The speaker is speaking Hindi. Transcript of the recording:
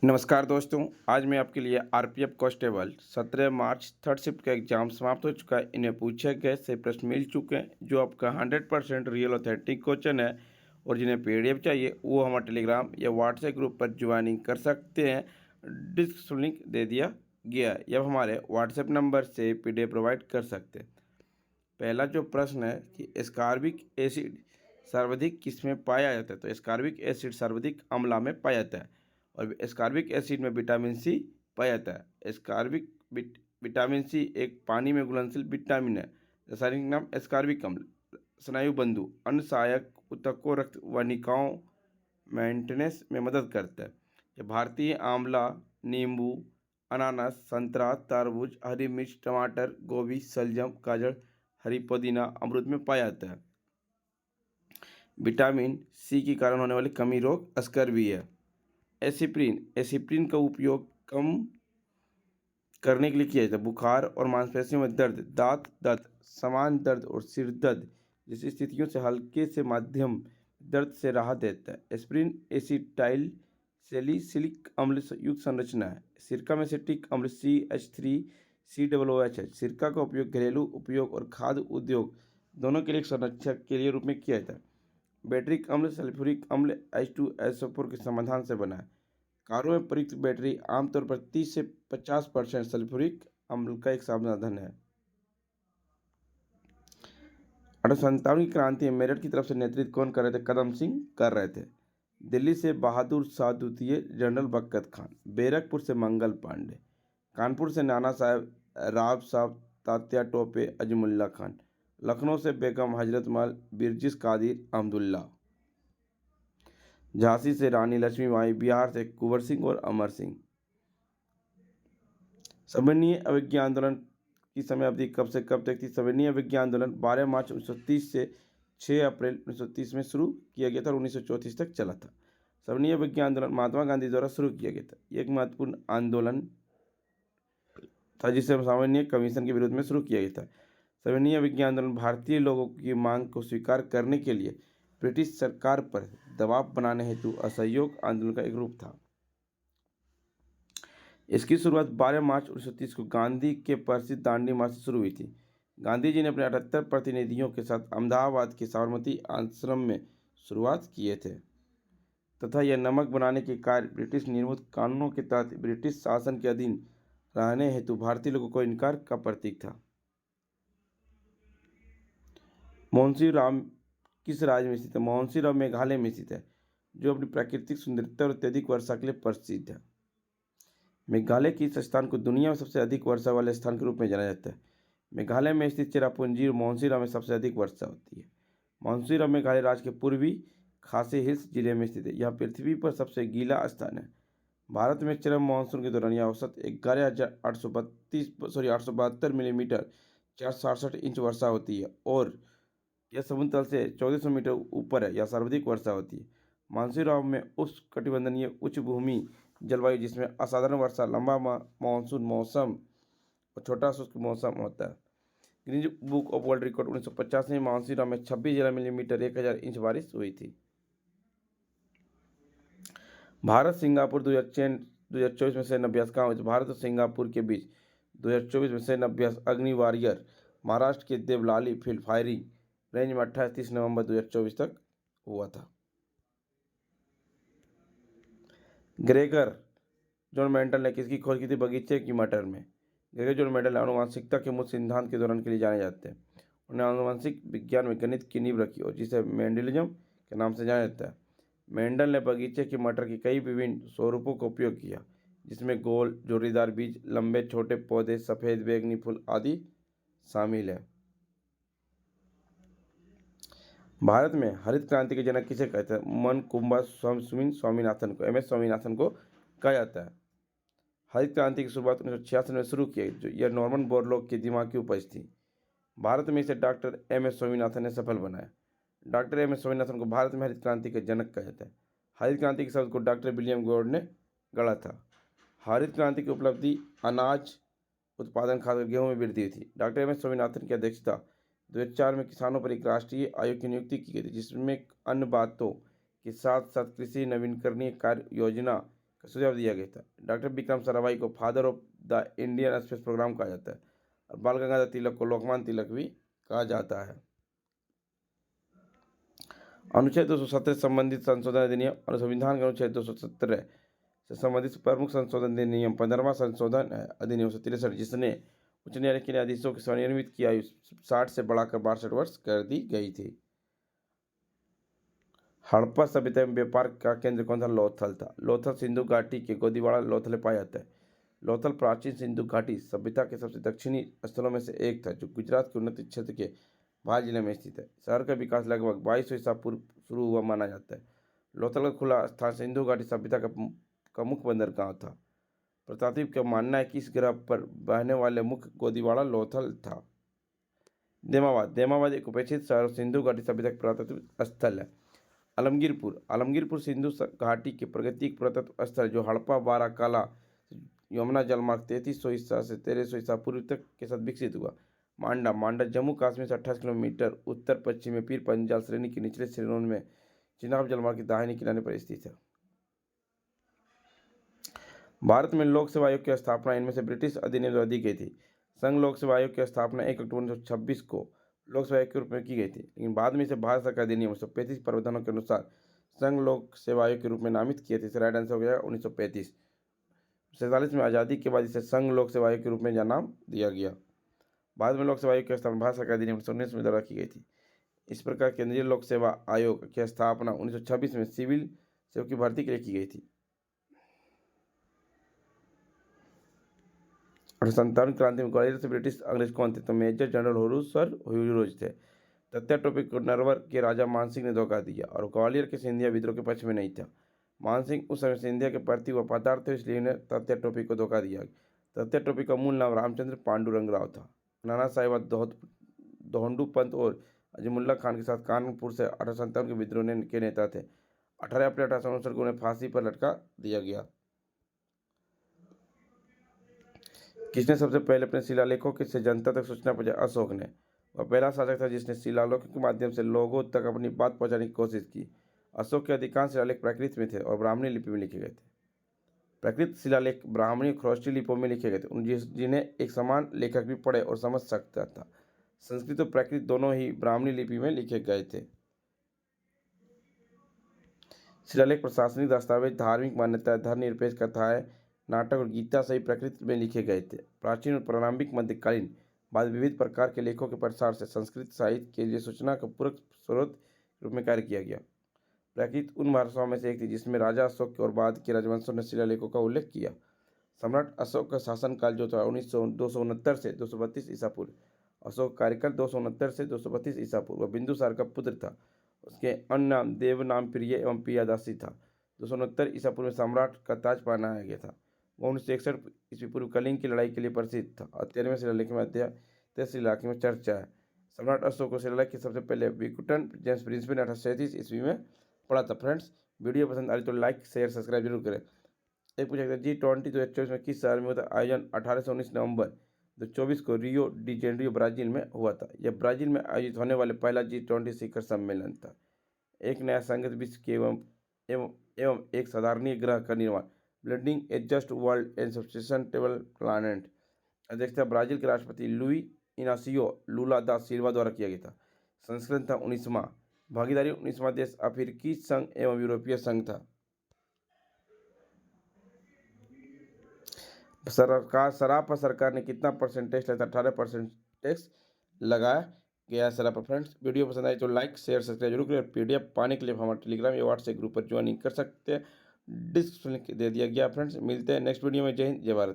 नमस्कार दोस्तों। आज मैं आपके लिए आरपीएफ कांस्टेबल 17 मार्च थर्ड शिफ्ट का एग्ज़ाम समाप्त हो चुका है। इन्हें पूछे गए से प्रश्न मिल चुके हैं जो आपका 100% रियल ऑथेंटिक क्वेश्चन है। और जिन्हें पीडीएफ चाहिए वो हमारे टेलीग्राम या व्हाट्सएप ग्रुप पर ज्वाइनिंग कर सकते हैं। डिस्क्रिप्शन लिंक दे दिया गया है या हमारे व्हाट्सएप नंबर से पीडीएफ प्रोवाइड कर सकते हैं। पहला जो प्रश्न है कि एस्कॉर्बिक एसिड सर्वाधिक किसमें पाया जाता है, तो एस्कॉर्बिक एसिड सर्वाधिक अम्ला में पाया जाता है। और एस्कॉर्बिक एसिड में विटामिन सी पाया जाता है। एस्कॉर्बिक विटामिन सी एक पानी में घुलनशील विटामिन है। रासायनिक नाम एस्कॉर्बिक अम्ल। स्नायु बंधु अन्य सहायक ऊतकों रक्त वाहिकाओं मेंटेनेंस में मदद करता है। ये भारतीय आंवला, नींबू, अनानास, संतरा, तरबूज, हरी मिर्च, टमाटर, गोभी, शलजम, गाजर, हरी पुदीना, अमरूद में पाया जाता है। विटामिन सी के कारण होने वाली कमी रोग स्कर्वी है। एसिप्रीन का उपयोग कम करने के लिए किया जाता है। बुखार और मांसपेशियों में दर्द, दांत दर्द, समान दर्द और सिर दर्द जैसी स्थितियों से हल्के से मध्यम दर्द से राहत देता है। एस्पिरिन एसिटाइल सैलिसिलिक अम्ल युक्त संरचना है। सिरका में एसिटिक अम्ल CH3COOH है। सिरका का उपयोग घरेलू उपयोग और खाद्य उद्योग दोनों के लिए संरक्षक के लिए रूप में किया जाता है। बैटरिक अम्ल सल्फ्यूरिक अम्ल H2SO4 के समाधान से बना है। कारों में प्रयुक्त बैटरी आमतौर पर 30 से 50% सल्फ्यूरिक अम्ल का एक समाधान है। 1857 की क्रांति में मेरठ की तरफ से नेतृत्व कौन कर रहे थे? कदम सिंह कर रहे थे। दिल्ली से बहादुर शाह द्वितीय, जनरल बरकत खान। बैरकपुर से मंगल पांडे। कानपुर से नाना साहब, राव साहब, तात्या टोपे, अजमुल्ला खान। लखनऊ से बेगम हजरत महल, बिरजिस कादिर, अहमदुल्ला। झांसी से रानी लक्ष्मीबाई। बिहार से कुंवर सिंह और अमर सिंह। सविनय अवज्ञा आंदोलन की समय अवधि कब से कब तक थी? सविनय अवज्ञा आंदोलन 12 मार्च 1930 से 6 अप्रैल 1930 में शुरू किया गया था और 1934 तक चला था। सविनय अवज्ञा आंदोलन महात्मा गांधी द्वारा शुरू किया गया था। एक महत्वपूर्ण आंदोलन था जिसे सामान्य कमीशन के विरोध में शुरू किया गया था। सविनय अवज्ञा आंदोलन भारतीय लोगों की मांग को स्वीकार करने के लिए ब्रिटिश सरकार पर दबाव बनाने हेतु असहयोग आंदोलन का एक रूप था। इसकी शुरुआत 12 मार्च 1930 को गांधी के प्रसिद्ध दांडी मार्च से शुरू हुई थी। गांधी जी ने अपने 78 प्रतिनिधियों के साथ अहमदाबाद के साबरमती आश्रम में शुरुआत किए थे तथा यह नमक बनाने के कार्य ब्रिटिश निर्मित कानूनों के तहत ब्रिटिश शासन के अधीन रहने हेतु भारतीय लोगों को इनकार का प्रतीक था। मोहनसी राम किस राज्य में स्थित है? मोहनसी राम मेघालय में स्थित है, जो अपनी प्राकृतिक सुंदरता और अत्यधिक वर्षा के लिए प्रसिद्ध है। मेघालय के इस स्थान को दुनिया में सबसे अधिक वर्षा वाले स्थान के रूप में जाना जाता है। मेघालय में स्थित चेरापूंजी और मोहनसीराम में सबसे अधिक वर्षा होती है। मोहनसीराम मेघालय राज्य के पूर्वी खासी हिल्स जिले में स्थित है। यह पृथ्वी पर सबसे गीला स्थान है। भारत में चरम मानसून के दौरान यह औसत 11,872 मिलीमीटर 467 इंच वर्षा होती है और यह समुद्र तल से 1400 मीटर ऊपर है। यह सर्वाधिक वर्षा होती है। मानसीराम में उष्णकटिबंधीय उच्च भूमि जलवायु जिसमें असाधारण वर्षा, लंबा मानसून मौसम और छोटा शुष्क मौसम होता है। Guinness book of world record 1950 में मानसीराम में 26 मिलीमीटर 1000 इंच बारिश हुई थी। भारत सिंगापुर 2024 में सैन्य अभ्यास कहाँ हुआ? भारत और सिंगापुर के बीच 2024 में सैन्य अभ्यास अग्नि वॉरियर महाराष्ट्र के देवलाली फील्ड फायरिंग रेंज में 28-30 नवंबर 2024 तक हुआ था। ग्रेगर जॉन मेंडल ने किसकी खोज की थी? बगीचे की मटर में। ग्रेगर जॉन मेंडल आनुवंशिकता के मूल सिद्धांत के दौरान के लिए जाने जाते हैं। उन्होंने आनुवंशिक विज्ञान में गणित की नींव रखी और जिसे मेंडलिज्म के नाम से जाना जाता है। मेंडल ने बगीचे की मटर के कई विभिन्न स्वरूपों का उपयोग किया, जिसमें गोल जोड़ीदार बीज, लंबे छोटे पौधे, सफेद बैंगनी फूल आदि शामिल है। भारत में हरित क्रांति के जनक किसे कहते हैं? मनकुंबा स्वामीनाथन को, MS स्वामीनाथन को कहा जाता है। हरित क्रांति की शुरुआत 1966 में शुरू की जो यह नॉर्मन बोरलॉग के दिमाग की उपज थी। भारत में इसे डॉक्टर MS स्वामीनाथन ने सफल बनाया। डॉक्टर MS स्वामीनाथन को भारत में हरित क्रांति के जनक कहा जाता है। हरित क्रांति के शब्द को डॉक्टर विलियम गॉर्ड ने गढ़ा था। हरित क्रांति की उपलब्धि अनाज उत्पादन खासकर गेहूं में वृद्धि हुई थी। डॉक्टर MS स्वामीनाथन की अध्यक्षता 2004 में किसानों पर एक राष्ट्रीय आयोग की नियुक्ति की गई थी, जिसमें अन्य बातों के साथ साथ कृषि नवीकरणीय कार्य योजना का सुझाव दिया गया था। डॉक्टर विक्रम साराभाई को father of the Indian space programme कहा जाता है और बाल गंगाधर तिलक को लोकमान्य तिलक भी कहा जाता है। अनुच्छेद 217 संबंधित संशोधन अधिनियम और संविधान के अनुच्छेद 217 से संबंधित प्रमुख संशोधन अधिनियम 15वां संशोधन अधिनियम 1963 जिसने उच्च न्यायालय के न्यायाधीशों की स्वनिर्मित की आयु 60 से बढ़ाकर 62 वर्ष कर दी गई थी। हड़प्पा सभ्यता में व्यापार का केंद्र कौन था? लोथल था। लोथल सिंधु घाटी के गोदीवाड़ा लोथल में पाया जाता है। लोथल प्राचीन सिंधु घाटी सभ्यता के सबसे दक्षिणी स्थलों में से एक था जो गुजरात के उन्नत क्षेत्र के भाल जिले में स्थित है। शहर का विकास लगभग 2200 ईसा पूर्व शुरू हुआ माना जाता है। लोथल का खुला स्थान सिंधु घाटी सभ्यता का मुख्य बंदरगाह था। प्रतापदीप का मानना है कि इस ग्रह पर बहने वाले मुख्य गोदीवाड़ा लोथल था। देमाबाद देमाबाद एक उपेक्षित शहर सिंधु घाटी सभ्यता का पुरातत्व स्थल है। आलमगीरपुर आलमगीरपुर सिंधु घाटी के प्राकृतिक पुरातत्व स्थल जो हड़प्पा बारा काला यमुना जलमार्ग 3300 ईसा से 1300 ईसा पूर्व तक के साथ विकसित हुआ। मांडा मांडा जम्मू कश्मीर से 28 किलोमीटर उत्तर पश्चिम में पीर पंजाल श्रेणी के निचले श्रेणियों में चिनाब जलमार्ग के दाहिने किनारे पर स्थित है। भारत में लोक सेवा आयोग की स्थापना इनमें से ब्रिटिश अधिनियम द्वारा दी गई थी। संघ लोक सेवा आयोग की स्थापना 1 अक्टूबर 1926 को लोक सेवा आयोग के रूप में की गई थी, लेकिन बाद में इसे भारत सरकार अधिनियम 1935 प्रावधानों के अनुसार संघ लोक सेवा आयोग के रूप में नामित किए थे। राइट आंसर हो गया 1935। 47 में आज़ादी के बाद इसे संघ लोक सेवा आयोग के रूप में नाम दिया गया। बाद में लोक सेवा आयोग की स्थापना भारत सरकार अधिनियम 1919 में द्वारा की गई थी। इस प्रकार केंद्रीय लोक सेवा आयोग की स्थापना 1926 में सिविल सेवक की भर्ती के लिए की गई थी। 1857 क्रांति में ग्वालियर से ब्रिटिश अंग्रेज कौन थे? तो मेजर जनरल होरूस सर ह्यूरोज थे। तत्या टोपी को नरवर के राजा मानसिंह ने धोखा दिया और ग्वालियर के सिंधिया विद्रोह के पक्ष में नहीं था। मानसिंह उस समय सिंधिया के प्रति वफादार थे, इसलिए उन्हें तत्या टोपी को धोखा दिया। तत्या टोपी का मूल नाम रामचंद्र पांडुरंग राव था। नाना साहिब दोहंडू पंत और अजीमुल्ला खान के साथ कानपुर से 1857 के विद्रोह के नेता थे। 18 अप्रैल 1869 को उन्हें फांसी पर लटका दिया गया। किसने सबसे पहले अपने शिलालेखों से जनता तक सूचना पहुंचाई? अशोक ने। वह पहला शासक था जिसने शिलालेखों के माध्यम से लोगों तक अपनी बात पहुंचाने की कोशिश की। अशोक के अधिकांश शिलालेख प्राकृत में थे और ब्राह्मणी लिपि में लिखे गए थे। प्राकृत शिलालेख ब्राह्मणी खरोष्टी लिपियों में लिखे गए थे जिन्हें एक समान लेखक भी पढ़े और समझ सकता था। संस्कृत और प्राकृत दोनों ही ब्राह्मणी लिपि में लिखे गए थे। शिलालेख प्रशासनिक दस्तावेज, धार्मिक मान्यताएं, धर्मनिरपेक्ष कथाएं, नाटक और गीता सही प्रकृति में लिखे गए थे। प्राचीन और प्रारंभिक मध्यकालीन बाद विविध प्रकार के लेखों के प्रसार से संस्कृत साहित्य के लिए सूचना का पूरक स्रोत के रूप में कार्य किया गया। प्राकृत उन भाषाओं में से एक थी जिसमें राजा अशोक और बाद के राजवंशों ने शिलालेखों का उल्लेख किया। सम्राट अशोक का शासनकाल जो था 269 से 232 ईसा पूर्व। अशोक का कार्यकाल 269 से 232 ईसा पूर्व। वह बिंदुसार का पुत्र था। उसके अन्य नाम देव नाम प्रिय एवं पियादासी था। 269 ईसा पूर्व में सम्राट का ताज पहनाया गया था। वह 1961 ईस्वी पूर्व कलिंग की लड़ाई के लिए प्रसिद्ध था। 13वें शिलालेख में तेईस इलाके में चर्चा है। सम्राट अशोक को शिलालेख के सबसे पहले विकुटन जेम्स प्रिंसिपल ने 1837 ईस्वी में पढ़ा था। फ्रेंड्स, वीडियो पसंद आई तो लाइक शेयर सब्सक्राइब जरूर करें। एक पूछा गया G20 2024 में किस शहर में हुआ था आयोजन? 18 से 19 नवंबर 2024 को रियो डी जेनेरियो ब्राजील में हुआ था। यह ब्राजील में आयोजित होने वाले पहला G20 शिखर सम्मेलन था। एक नया संगत विश्व के एवं एक साधारणीय ग्रह का निर्माण, building A just world and sustainable planet. अध्यक्षता ब्राजील के राष्ट्रपति लुई इनासियो लूला दा सिल्वा द्वारा किया गया था। संस्करण था 19वां। भागीदारी 19वां देश अफ्रीकी संघ एवं यूरोपीय संघ था। शराब पर सरकार ने कितना % टैक्स लगाया? 18% टैक्स लगाया गया शराब पर। फ्रेंड्स, वीडियो पसंद आई तो लाइक शेयर सब्सक्राइब जरूर करें। PDF पाने के लिए हमारे टेलीग्राम या व्हाट्सएप ग्रुप पर ज्वाइनिंग कर सकते हैं। डिस्क्रिप्शन दे दिया गया। फ्रेंड्स, मिलते हैं नेक्स्ट वीडियो में। जय हिंद, जय भारत।